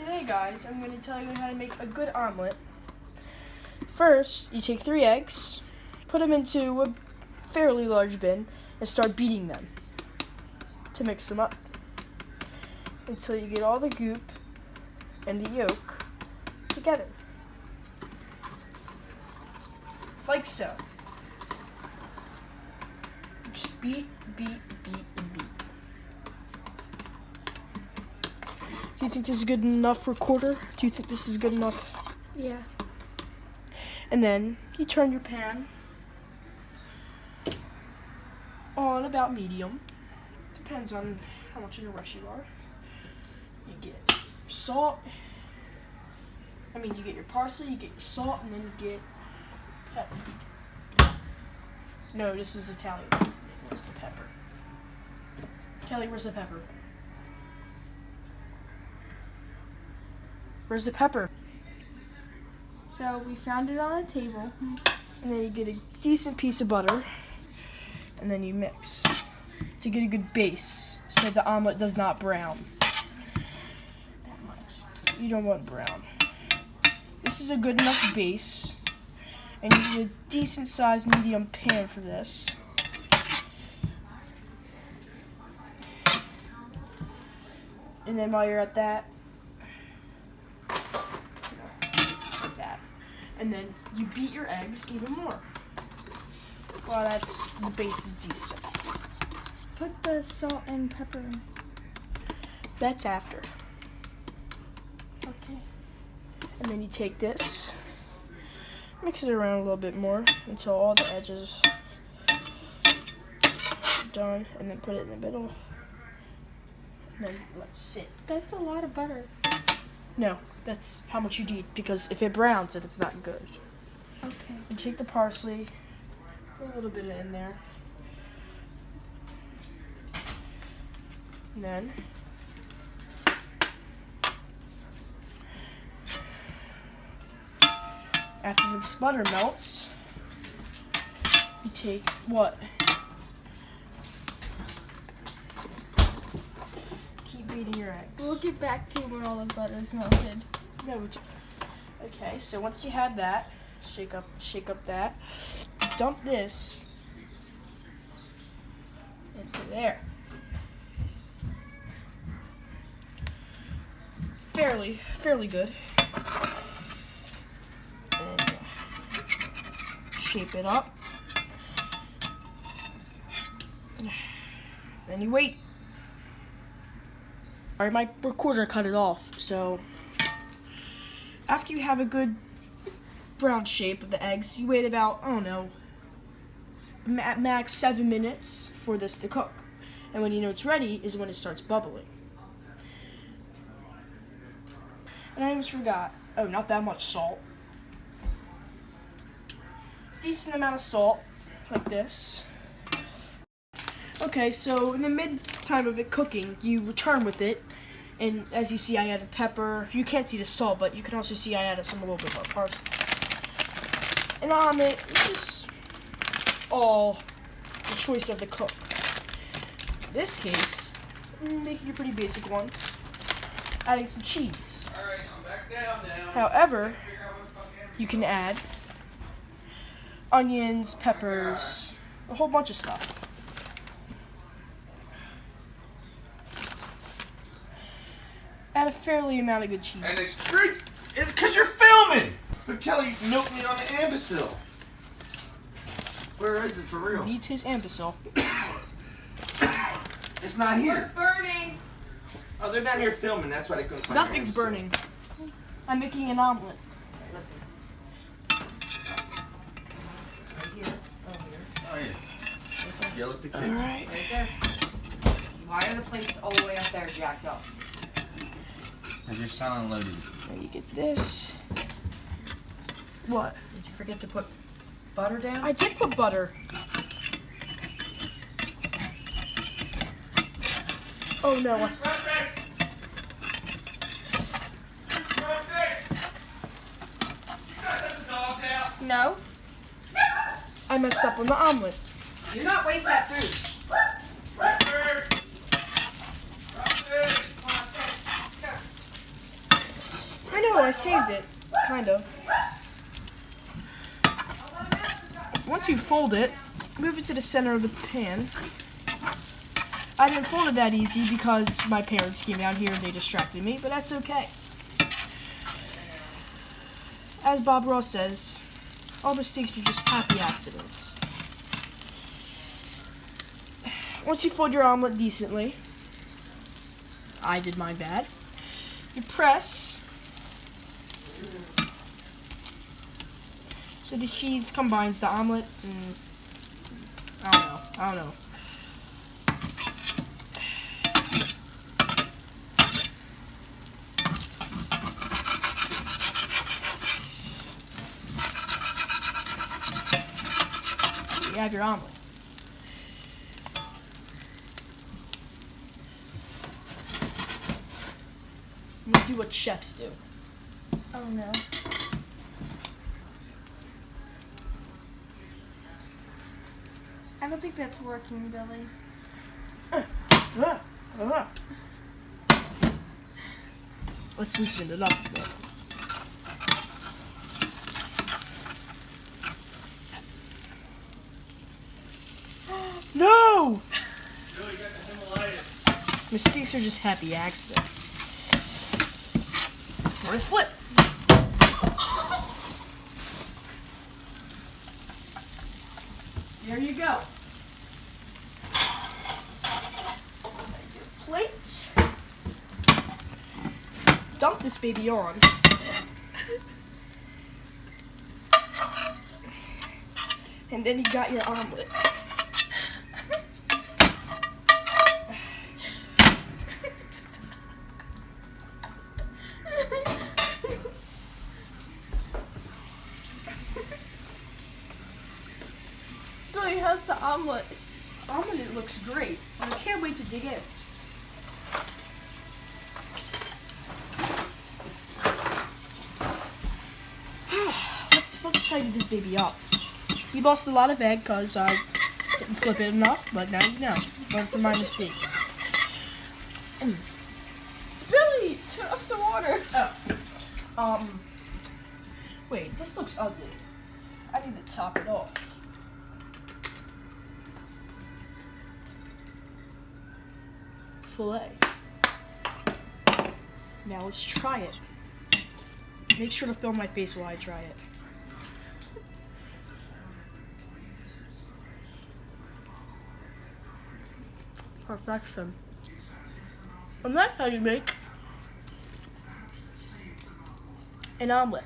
Today, guys, I'm going to tell you how to make a good omelet. First, you take 3 eggs, put them into a fairly large bin, and start beating them to mix them up until you get all the goop and the yolk together, like so. Just beat, beat, beat, and beat. Do you think this is good enough, recorder? Do you think this is good enough? Yeah. And then you turn your pan on about medium. Depends on how much in a rush you are. You get your salt. You get your parsley, you get your salt, and then you get pepper. No, this is Italian seasoning. Where's the pepper? Kelly, where's the pepper? Where's the pepper? So we found it on a table. And then you get a decent piece of butter, and then you mix to get a good base so the omelet does not brown. That much. You don't want brown. This is a good enough base, and you need a decent sized medium pan for this. And then while you're at that, like that. And then you beat your eggs even more. Well, the base is decent. Put the salt and pepper in. That's after. Okay. And then you take this, mix it around a little bit more until all the edges are done, and then put it in the middle. And then let it sit. That's a lot of butter. No, that's how much you need, because if it browns it's not good. Okay. You take the parsley, put a little bit in there, and then after this butter melts, you take what? Keep beating your eggs. We'll get back to where all the butter's melted. No, okay, so once you had that, shake up that, dump this into there. Fairly good. And shape it up. Then you wait. Alright, my recorder cut it off, so after you have a good brown shape of the eggs, you wait about, I don't know, at max 7 minutes for this to cook. And when you know it's ready is when it starts bubbling. And I almost forgot, not that much salt. Decent amount of salt, like this. Okay, so in the mid-time of it cooking, you return with it. And as you see, I added pepper. You can't see the salt, but you can also see I added a little bit more parsley. And on it, it's just all the choice of the cook. In this case, I'm making a pretty basic one, adding some cheese. All right, I'm back down now. However, you can add onions, peppers, a whole bunch of stuff. Add a fairly amount of good cheese. And it's great. It's because you're filming. But Kelly milked me on the imbecile. Where is it for real? Needs his imbecile. It's not here. What's burning? Oh, they're down here filming. That's why they couldn't find Nothing's your burning. I'm making an omelet. Listen. Right here. Oh, here. Oh, yeah. Yell at the kids. All right. Right there. Why are the plates all the way up there jacked up? Because you're silent loaded. Now you get this. What? Did you forget to put butter down? I did put butter. Oh no. No. I messed up on the omelet. Do not waste that food. No, I saved it. Kind of. Once you fold it, move it to the center of the pan. I didn't fold it that easy because my parents came out here and they distracted me, but that's okay. As Bob Ross says, all mistakes are just happy accidents. Once you fold your omelet decently, I did mine bad, you press so the cheese combines the omelet and I don't know. You have your omelet. We'll do what chefs do. Oh no. I don't think that's working, Billy. Let's loosen it up a bit. No! Mistakes are just happy accidents. Or a flip. There you go. Plate. Dump this baby on. And then you got your omelet. Billy, how's the omelet? Omelet looks great. I can't wait to dig in. Let's tidy this baby up. You lost a lot of egg because I didn't flip it enough, but now you know. Learn from my mistakes. Billy, turn off the water. Oh. Wait, this looks ugly. I need to top it off. Filet. Now let's try it. Make sure to film my face while I try it. Perfection. And that's how you make an omelet.